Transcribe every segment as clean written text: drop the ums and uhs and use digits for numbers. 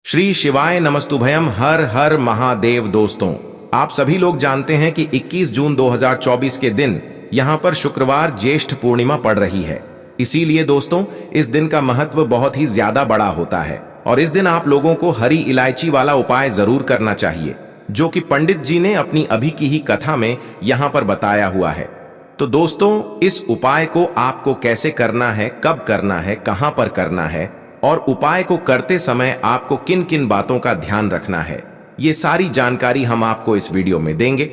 श्री शिवाय नमस्तुभयम। हर हर महादेव। दोस्तों, आप सभी लोग जानते हैं कि 21 जून 2024 के दिन यहां पर शुक्रवार ज्येष्ठ पूर्णिमा पड़ रही है। इसीलिए दोस्तों, इस दिन का महत्व बहुत ही ज्यादा बड़ा होता है और इस दिन आप लोगों को हरी इलायची वाला उपाय जरूर करना चाहिए, जो कि पंडित जी ने अपनी अभी की ही कथा में यहां पर बताया हुआ है। तो दोस्तों, इस उपाय को आपको कैसे करना है, कब करना है, कहां पर करना है और उपाय को करते समय आपको किन किन बातों का ध्यान रखना है, ये सारी जानकारी हम आपको इस वीडियो में देंगे।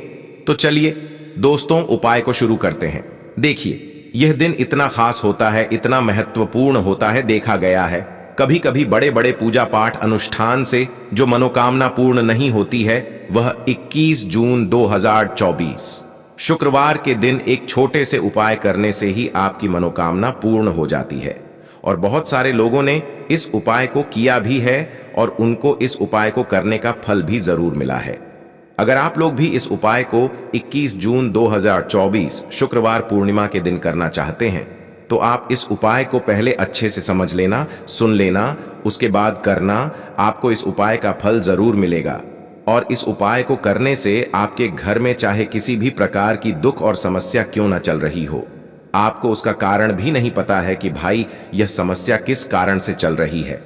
तो चलिए दोस्तों, उपाय को शुरू करते हैं। देखिए, यह दिन इतना खास होता है, इतना महत्वपूर्ण होता है, देखा गया है कभी कभी बड़े बड़े पूजा पाठ अनुष्ठान से जो मनोकामना पूर्ण नहीं होती है, वह 21 जून 2024 शुक्रवार के दिन एक छोटे से उपाय करने से ही आपकी मनोकामना पूर्ण हो जाती है। और बहुत सारे लोगों ने इस उपाय को किया भी है और उनको इस उपाय को करने का फल भी जरूर मिला है। अगर आप लोग भी इस उपाय को 21 जून 2024 शुक्रवार पूर्णिमा के दिन करना चाहते हैं, तो आप इस उपाय को पहले अच्छे से समझ लेना, सुन लेना, उसके बाद करना। आपको इस उपाय का फल जरूर मिलेगा और इस उपाय को करने से आपके घर में चाहे किसी भी प्रकार की दुख और समस्या क्यों न चल रही हो, आपको उसका कारण भी नहीं पता है कि भाई यह समस्या किस कारण से चल रही है।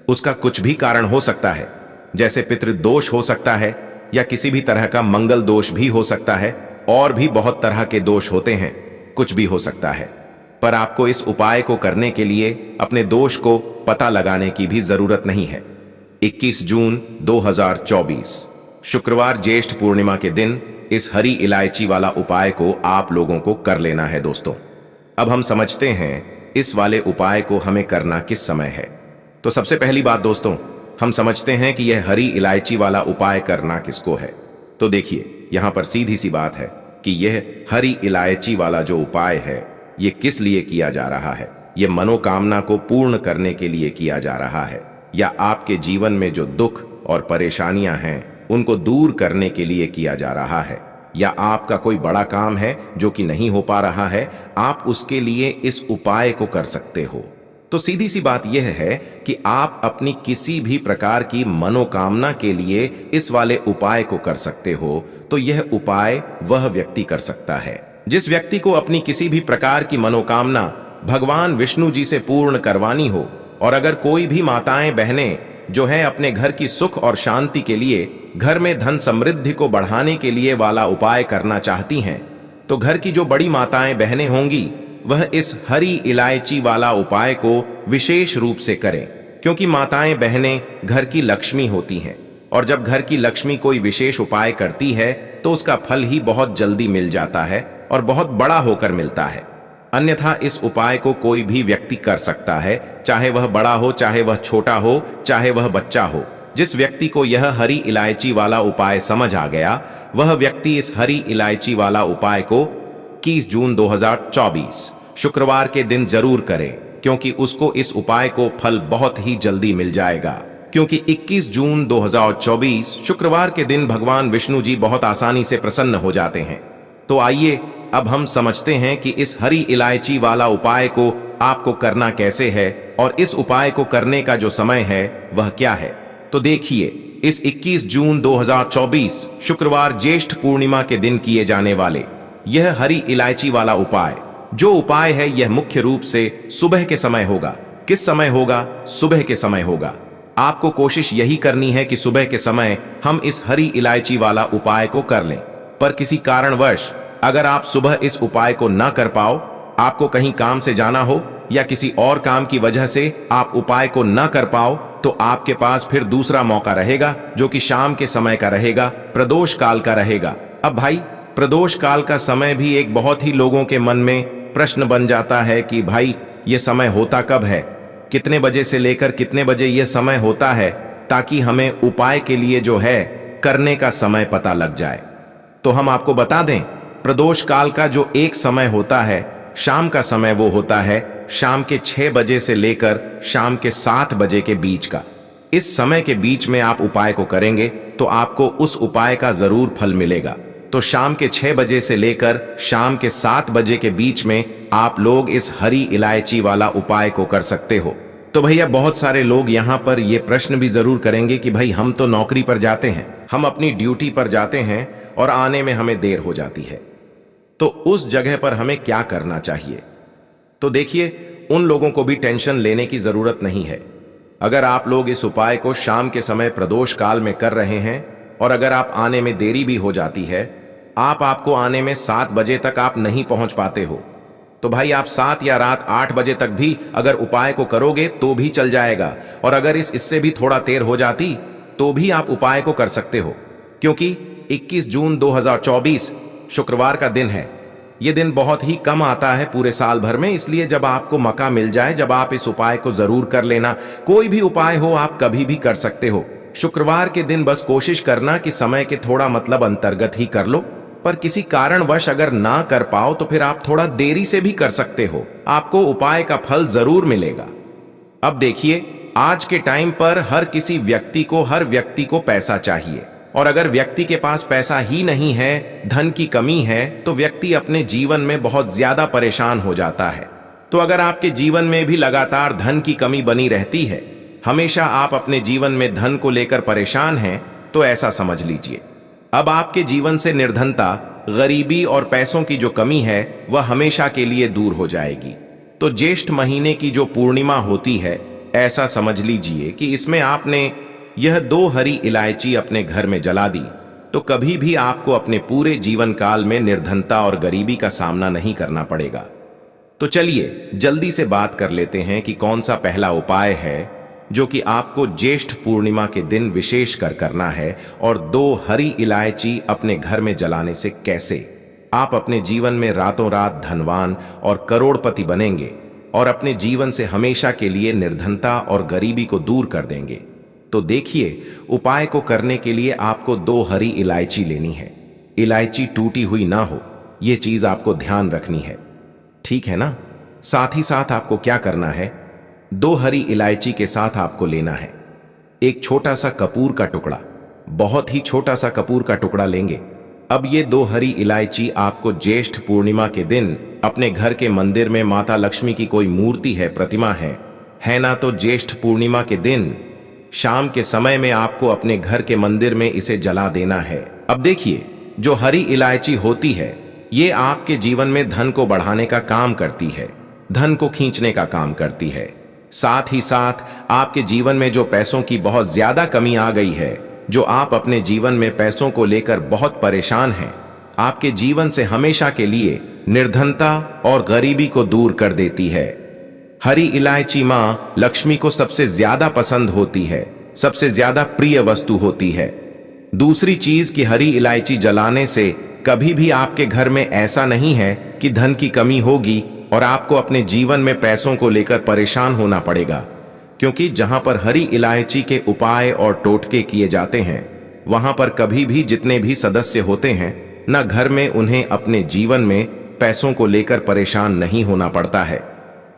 उसका कुछ भी कारण हो सकता है, जैसे पितृदोष हो सकता है या किसी भी तरह का मंगल दोष भी हो सकता है, और भी बहुत तरह के दोष होते हैं, कुछ भी हो सकता है। पर आपको इस उपाय को करने के लिए अपने दोष को पता लगाने की भी जरूरत नहीं है। 21 जून 2024 शुक्रवार ज्येष्ठ पूर्णिमा के दिन इस हरी इलायची वाला उपाय को आप लोगों को कर लेना है। दोस्तों, अब हम समझते हैं इस वाले उपाय को हमें करना किस समय है। तो सबसे पहली बात दोस्तों, हम समझते हैं कि यह हरी इलायची वाला उपाय करना किसको है। तो देखिए, यहां पर सीधी सी बात है कि यह हरी इलायची वाला जो उपाय है, ये किस लिए किया जा रहा है। यह मनोकामना को पूर्ण करने के लिए किया जा रहा है, या आपके जीवन में जो दुख और परेशानियां हैं उनको दूर करने के लिए किया जा रहा है, या आपका कोई बड़ा काम है जो कि नहीं हो पा रहा है, आप उसके लिए इस उपाय को कर सकते हो। तो सीधी सी बात यह है कि आप अपनी किसी भी प्रकार की मनोकामना के लिए इस वाले उपाय को कर सकते हो। तो यह उपाय वह व्यक्ति कर सकता है जिस व्यक्ति को अपनी किसी भी प्रकार की मनोकामना भगवान विष्णु जी से पूर्ण करवानी हो। और अगर कोई भी माताएं बहनें जो है अपने घर की सुख और शांति के लिए, घर में धन समृद्धि को बढ़ाने के लिए वाला उपाय करना चाहती हैं, तो घर की जो बड़ी माताएं बहनें होंगी वह इस हरी इलायची वाला उपाय को विशेष रूप से करें, क्योंकि माताएं बहनें घर की लक्ष्मी होती हैं और जब घर की लक्ष्मी कोई विशेष उपाय करती है तो उसका फल ही बहुत जल्दी मिल जाता है और बहुत बड़ा होकर मिलता है। अन्यथा इस उपाय को कोई भी व्यक्ति कर सकता है, चाहे वह बड़ा हो, चाहे वह छोटा हो, चाहे वह बच्चा हो। जिस व्यक्ति को यह हरी इलायची वाला उपाय समझ आ गया, वह व्यक्ति इस हरी इलायची वाला उपाय को 21 जून 2024 शुक्रवार के दिन जरूर करे, क्योंकि उसको इस उपाय को फल बहुत ही जल्दी मिल जाएगा। क्योंकि 21 जून 2024 शुक्रवार के दिन भगवान विष्णु जी बहुत आसानी से प्रसन्न हो जाते हैं। तो आइए अब हम समझते हैं कि इस हरी इलायची वाला उपाय को आपको करना कैसे है और इस उपाय को करने का जो समय है वह क्या है। तो देखिए, इस 21 जून 2024 शुक्रवार ज्येष्ठ पूर्णिमा के दिन किए जाने वाले यह हरी इलायची वाला उपाय, जो उपाय है यह मुख्य रूप से सुबह के समय होगा। किस समय होगा? सुबह के समय होगा। आपको कोशिश यही करनी है कि सुबह के समय हम इस हरी इलायची वाला उपाय को कर लें। पर किसी कारणवश अगर आप सुबह इस उपाय को ना कर पाओ, आपको कहीं काम से जाना हो या किसी और काम की वजह से आप उपाय को ना कर पाओ, तो आपके पास फिर दूसरा मौका रहेगा, जो कि शाम के समय का रहेगा, प्रदोष काल का रहेगा। अब भाई, प्रदोष काल का समय भी एक बहुत ही लोगों के मन में प्रश्न बन जाता है कि भाई यह समय होता कब है, कितने बजे से लेकर कितने बजे यह समय होता है, ताकि हमें उपाय के लिए जो है करने का समय पता लग जाए। तो हम आपको बता दें, प्रदोष काल का जो एक समय होता है, शाम का समय, वो होता है शाम के 6 बजे से लेकर शाम के 7 बजे के बीच का। इस समय के बीच में आप उपाय को करेंगे तो आपको उस उपाय का जरूर फल मिलेगा। तो शाम के 6 बजे से लेकर शाम के 7 बजे के बीच में आप लोग इस हरी इलायची वाला उपाय को कर सकते हो। तो भैया बहुत सारे लोग यहाँ पर ये प्रश्न भी जरूर करेंगे कि भाई हम तो नौकरी पर जाते हैं, हम अपनी ड्यूटी पर जाते हैं और आने में हमें देर हो जाती है, तो उस जगह पर हमें क्या करना चाहिए। तो देखिए, उन लोगों को भी टेंशन लेने की जरूरत नहीं है। अगर आप लोग इस उपाय को शाम के समय प्रदोष काल में कर रहे हैं और अगर आप आने में देरी भी हो जाती है, आपको आने में 7 बजे तक आप नहीं पहुंच पाते हो, तो भाई आप 7 या रात 8 बजे तक भी अगर उपाय को करोगे तो भी चल जाएगा। और अगर इससे भी थोड़ा देर हो जाती तो भी आप उपाय को कर सकते हो, क्योंकि 21 जून 2024 शुक्रवार का दिन है। यह दिन बहुत ही कम आता है पूरे साल भर में, इसलिए जब आपको मौका मिल जाए, जब आप इस उपाय को जरूर कर लेना। कोई भी उपाय हो आप कभी भी कर सकते हो। शुक्रवार के दिन बस कोशिश करना कि समय के थोड़ा अंतर्गत ही कर लो, पर किसी कारणवश अगर ना कर पाओ तो फिर आप थोड़ा देरी से भी कर सकते हो, आपको उपाय का फल जरूर मिलेगा। अब देखिए, आज के टाइम पर हर व्यक्ति को पैसा चाहिए, और अगर व्यक्ति के पास पैसा ही नहीं है, धन की कमी है, तो व्यक्ति अपने जीवन में बहुत ज्यादा परेशान हो जाता है। तो अगर आपके जीवन में भी लगातार धन की कमी बनी रहती है, हमेशा आप अपने जीवन में धन को लेकर परेशान हैं, तो ऐसा समझ लीजिए अब आपके जीवन से निर्धनता, गरीबी और पैसों की जो कमी है वह हमेशा के लिए दूर हो जाएगी। तो ज्येष्ठ महीने की जो पूर्णिमा होती है, ऐसा समझ लीजिए कि इसमें आपने यह 2 हरी इलायची अपने घर में जला दी, तो कभी भी आपको अपने पूरे जीवन काल में निर्धनता और गरीबी का सामना नहीं करना पड़ेगा। तो चलिए जल्दी से बात कर लेते हैं कि कौन सा पहला उपाय है जो कि आपको ज्येष्ठ पूर्णिमा के दिन विशेष कर करना है, और 2 हरी इलायची अपने घर में जलाने से कैसे आप अपने जीवन में रातों रात धनवान और करोड़पति बनेंगे और अपने जीवन से हमेशा के लिए निर्धनता और गरीबी को दूर कर देंगे। तो देखिए, उपाय को करने के लिए आपको 2 हरी इलायची लेनी है। इलायची टूटी हुई ना हो, यह चीज आपको ध्यान रखनी है, ठीक है ना। साथ ही साथ आपको क्या करना है, 2 हरी इलायची के साथ आपको लेना है एक छोटा सा कपूर का टुकड़ा, बहुत ही छोटा सा कपूर का टुकड़ा लेंगे। अब ये 2 हरी इलायची आपको ज्येष्ठ पूर्णिमा के दिन अपने घर के मंदिर में माता लक्ष्मी की कोई मूर्ति है, प्रतिमा है ना, तो ज्येष्ठ पूर्णिमा के दिन शाम के समय में आपको अपने घर के मंदिर में इसे जला देना है। अब देखिए, जो हरी इलायची होती है ये आपके जीवन में धन को बढ़ाने का काम करती है, धन को खींचने का काम करती है। साथ ही साथ आपके जीवन में जो पैसों की बहुत ज्यादा कमी आ गई है, जो आप अपने जीवन में पैसों को लेकर बहुत परेशान हैं, आपके जीवन से हमेशा के लिए निर्धनता और गरीबी को दूर कर देती है। हरी इलायची मां लक्ष्मी को सबसे ज्यादा पसंद होती है, सबसे ज्यादा प्रिय वस्तु होती है। दूसरी चीज कि हरी इलायची जलाने से कभी भी आपके घर में ऐसा नहीं है कि धन की कमी होगी और आपको अपने जीवन में पैसों को लेकर परेशान होना पड़ेगा, क्योंकि जहां पर हरी इलायची के उपाय और टोटके किए जाते हैं, वहां पर कभी भी जितने भी सदस्य होते हैं न, घर में उन्हें अपने जीवन में पैसों को लेकर परेशान नहीं होना पड़ता है।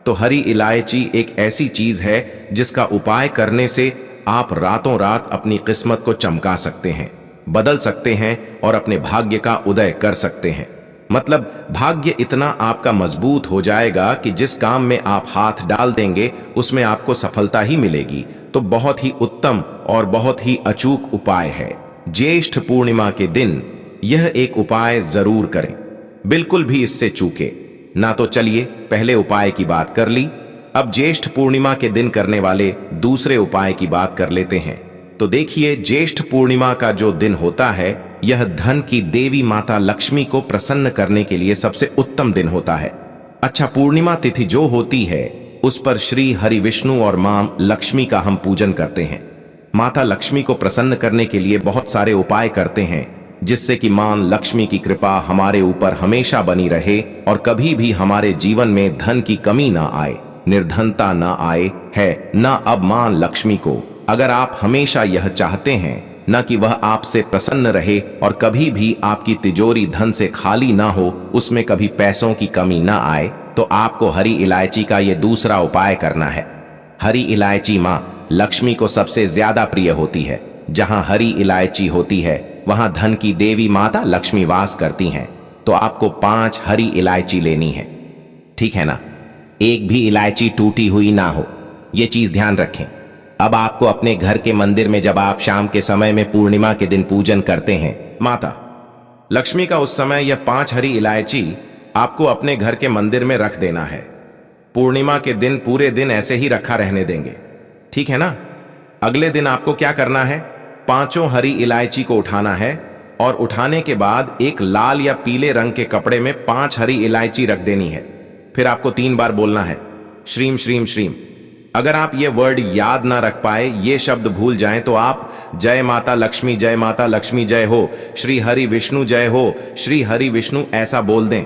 तो हरी इलायची एक ऐसी चीज है जिसका उपाय करने से आप रातों रात अपनी किस्मत को चमका सकते हैं, बदल सकते हैं और अपने भाग्य का उदय कर सकते हैं। मतलब भाग्य इतना आपका मजबूत हो जाएगा कि जिस काम में आप हाथ डाल देंगे उसमें आपको सफलता ही मिलेगी। तो बहुत ही उत्तम और बहुत ही अचूक उपाय है। ज्येष्ठ पूर्णिमा के दिन यह एक उपाय जरूर करें, बिल्कुल भी इससे चूके ना। तो चलिए पहले उपाय की बात कर ली, अब ज्येष्ठ पूर्णिमा के दिन करने वाले दूसरे उपाय की बात कर लेते हैं। तो देखिए, ज्येष्ठ पूर्णिमा का जो दिन होता है यह धन की देवी माता लक्ष्मी को प्रसन्न करने के लिए सबसे उत्तम दिन होता है। अच्छा, पूर्णिमा तिथि जो होती है उस पर श्री हरि विष्णु और मां लक्ष्मी का हम पूजन करते हैं। माता लक्ष्मी को प्रसन्न करने के लिए बहुत सारे उपाय करते हैं, जिससे कि मां लक्ष्मी की कृपा हमारे ऊपर हमेशा बनी रहे और कभी भी हमारे जीवन में धन की कमी ना आए, निर्धनता ना आए है ना। अब मां लक्ष्मी को अगर आप हमेशा यह चाहते हैं न कि वह आपसे प्रसन्न रहे और कभी भी आपकी तिजोरी धन से खाली ना हो, उसमें कभी पैसों की कमी ना आए, तो आपको हरी इलायची का यह दूसरा उपाय करना है। हरी इलायची मां लक्ष्मी को सबसे ज्यादा प्रिय होती है। जहां हरी इलायची होती है वहां धन की देवी माता लक्ष्मी वास करती हैं। तो आपको 5 हरी इलायची लेनी है, ठीक है ना। एक भी इलायची टूटी हुई ना हो, ये चीज ध्यान रखें। अब आपको अपने घर के मंदिर में जब आप शाम के समय में पूर्णिमा के दिन पूजन करते हैं माता लक्ष्मी का, उस समय यह 5 हरी इलायची आपको अपने घर के मंदिर में रख देना है। पूर्णिमा के दिन पूरे दिन ऐसे ही रखा रहने देंगे, ठीक है ना। अगले दिन आपको क्या करना है, 5 हरी इलायची को उठाना है और उठाने के बाद एक लाल या पीले रंग के कपड़े में 5 हरी इलायची रख देनी है। फिर आपको 3 बार बोलना है श्रीम श्रीम श्रीम। अगर आप ये वर्ड याद ना रख पाए, ये शब्द भूल जाएं, तो आप जय माता लक्ष्मी, जय माता लक्ष्मी जय हो, श्री हरि विष्णु जय हो, श्री हरि विष्णु ऐसा बोल दें।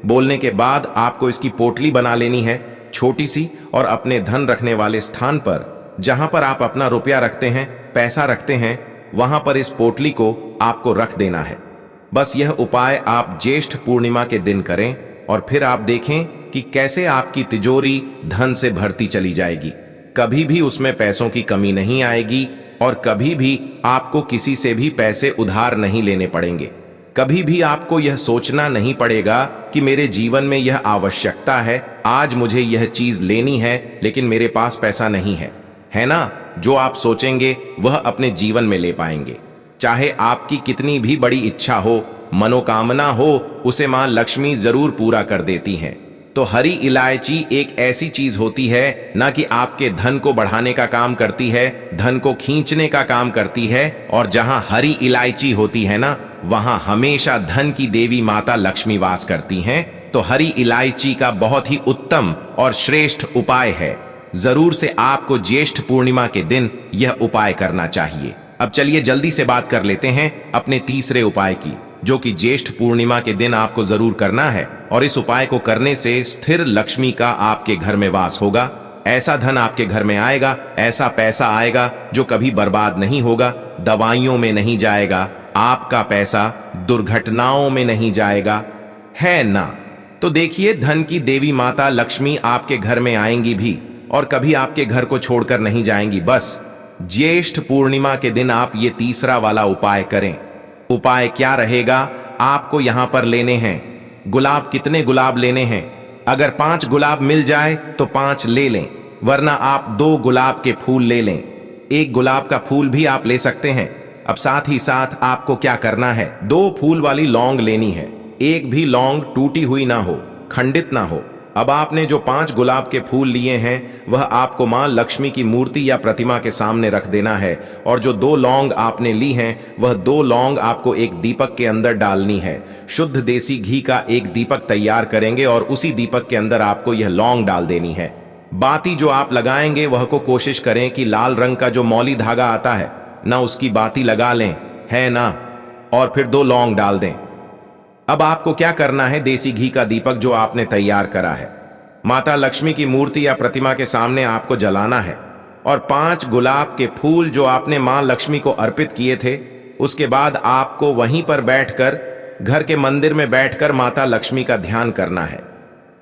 बोलने के बाद आपको इसकी पोटली बना लेनी है छोटी सी, और अपने धन रखने वाले स्थान पर जहां पर आप अपना रुपया रखते हैं, पैसा रखते हैं, वहां पर इस पोटली को आपको रख देना है। बस यह उपाय आप ज्येष्ठ पूर्णिमा के दिन करें और फिर आप देखें कि कैसे आपकी तिजोरी धन से भरती चली जाएगी। कभी भी उसमें पैसों की कमी नहीं आएगी और कभी भी आपको किसी से भी पैसे उधार नहीं लेने पड़ेंगे। कभी भी आपको यह सोचना नहीं पड़ेगा कि मेरे जीवन में यह आवश्यकता है, आज मुझे यह चीज लेनी है लेकिन मेरे पास पैसा नहीं है ना। जो आप सोचेंगे वह अपने जीवन में ले पाएंगे। चाहे आपकी कितनी भी बड़ी इच्छा हो, मनोकामना हो, उसे मां लक्ष्मी जरूर पूरा कर देती हैं। तो हरी इलायची एक ऐसी चीज होती है ना कि आपके धन को बढ़ाने का काम करती है, धन को खींचने का काम करती है। और जहां हरी इलायची होती है ना, वहां हमेशा धन की देवी माता लक्ष्मी वास करती हैं। तो हरी इलायची का बहुत ही उत्तम और श्रेष्ठ उपाय है। जरूर से आपको ज्येष्ठ पूर्णिमा के दिन यह उपाय करना चाहिए। अब चलिए जल्दी से बात कर लेते हैं अपने तीसरे उपाय की, जो कि ज्येष्ठ पूर्णिमा के दिन आपको जरूर करना है। और इस उपाय को करने से स्थिर लक्ष्मी का आपके घर में वास होगा। ऐसा धन आपके घर में आएगा, ऐसा पैसा आएगा जो कभी बर्बाद नहीं होगा, दवाइयों में नहीं जाएगा, आपका पैसा दुर्घटनाओं में नहीं जाएगा, है ना। तो देखिए, धन की देवी माता लक्ष्मी आपके घर में आएंगी भी और कभी आपके घर को छोड़कर नहीं जाएंगी। बस ज्येष्ठ पूर्णिमा के दिन आप ये तीसरा वाला उपाय करें। उपाय क्या रहेगा, आपको यहां पर लेने हैं गुलाब। कितने गुलाब लेने हैं? अगर 5 गुलाब मिल जाए तो 5 ले लें, वरना आप 2 गुलाब के फूल ले लें। 1 गुलाब का फूल भी आप ले सकते हैं। अब साथ ही साथ आपको क्या करना है, 2 फूल वाली लौंग लेनी है। एक भी लौंग टूटी हुई ना हो, खंडित ना हो। अब आपने जो 5 गुलाब के फूल लिए हैं वह आपको मां लक्ष्मी की मूर्ति या प्रतिमा के सामने रख देना है। और जो 2 लौंग आपने ली हैं वह 2 लौंग आपको एक दीपक के अंदर डालनी है। शुद्ध देसी घी का एक दीपक तैयार करेंगे और उसी दीपक के अंदर आपको यह लौंग डाल देनी है। बाती जो आप लगाएंगे वह को कोशिश करें कि लाल रंग का जो मौली धागा आता है ना, उसकी बाती लगा लें, है ना। और फिर 2 लौंग डाल दें। अब आपको क्या करना है, देसी घी का दीपक जो आपने तैयार करा है माता लक्ष्मी की मूर्ति या प्रतिमा के सामने आपको जलाना है। और 5 गुलाब के फूल जो आपने मां लक्ष्मी को अर्पित किए थे, उसके बाद आपको वहीं पर बैठकर, घर के मंदिर में बैठकर माता लक्ष्मी का ध्यान करना है,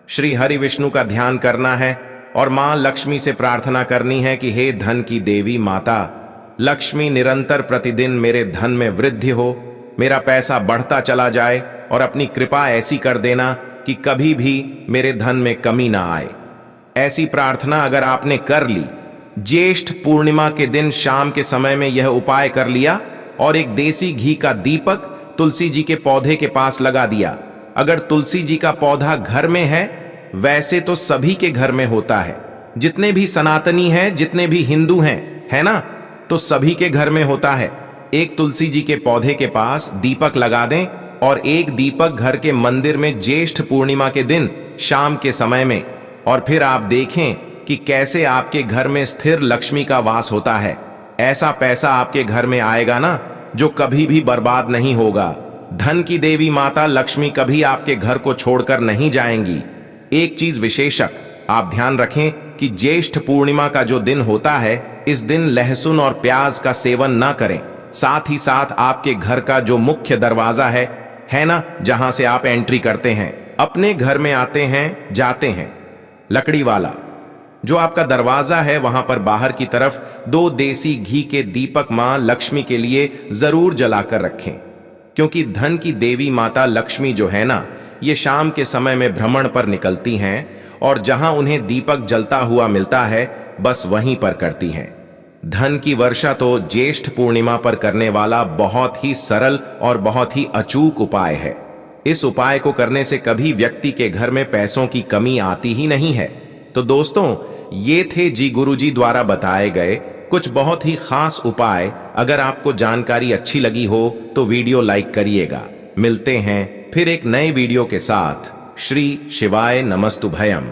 श्री हरि विष्णु का ध्यान करना है और मां लक्ष्मी से प्रार्थना करनी है कि हे धन की देवी माता लक्ष्मी, निरंतर प्रतिदिन मेरे धन में वृद्धि हो, मेरा पैसा बढ़ता चला जाए और अपनी कृपा ऐसी कर देना कि कभी भी मेरे धन में कमी ना आए। ऐसी प्रार्थना अगर आपने कर ली, ज्येष्ठ पूर्णिमा के दिन शाम के समय में यह उपाय कर लिया और एक देसी घी का दीपक तुलसी जी के पौधे के पास लगा दिया। अगर तुलसी जी का पौधा घर में है, वैसे तो सभी के घर में होता है, जितने भी सनातनी हैं, जितने भी हिंदू हैं, है ना, तो सभी के घर में होता है। एक तुलसी जी के पौधे के पास दीपक लगा दें और एक दीपक घर के मंदिर में ज्येष्ठ पूर्णिमा के दिन शाम के समय में। और फिर आप देखें कि कैसे आपके घर में स्थिर लक्ष्मी का वास होता है। ऐसा पैसा आपके घर में आएगा ना, जो कभी भी बर्बाद नहीं होगा। धन की देवी माता लक्ष्मी कभी आपके घर को छोड़कर नहीं जाएंगी। एक चीज विशेषक आप ध्यान रखें कि ज्येष्ठ पूर्णिमा का जो दिन होता है, इस दिन लहसुन और प्याज का सेवन ना करें। साथ ही साथ आपके घर का जो मुख्य दरवाजा है ना, जहां से आप एंट्री करते हैं, अपने घर में आते हैं जाते हैं, लकड़ी वाला जो आपका दरवाजा है, वहां पर बाहर की तरफ 2 देसी घी के दीपक मां लक्ष्मी के लिए जरूर जलाकर रखें। क्योंकि धन की देवी माता लक्ष्मी जो है ना, ये शाम के समय में भ्रमण पर निकलती हैं और जहां उन्हें दीपक जलता हुआ मिलता है, बस वहीं पर करती हैं। धन की वर्षा तो ज्येष्ठ पूर्णिमा पर करने वाला बहुत ही सरल और बहुत ही अचूक उपाय है। इस उपाय को करने से कभी व्यक्ति के घर में पैसों की कमी आती ही नहीं है। तो दोस्तों, ये थे जी गुरुजी द्वारा बताए गए कुछ बहुत ही खास उपाय। अगर आपको जानकारी अच्छी लगी हो तो वीडियो लाइक करिएगा। मिलते हैं फिर एक नए वीडियो के साथ। श्री शिवाय नमस्तुभयम।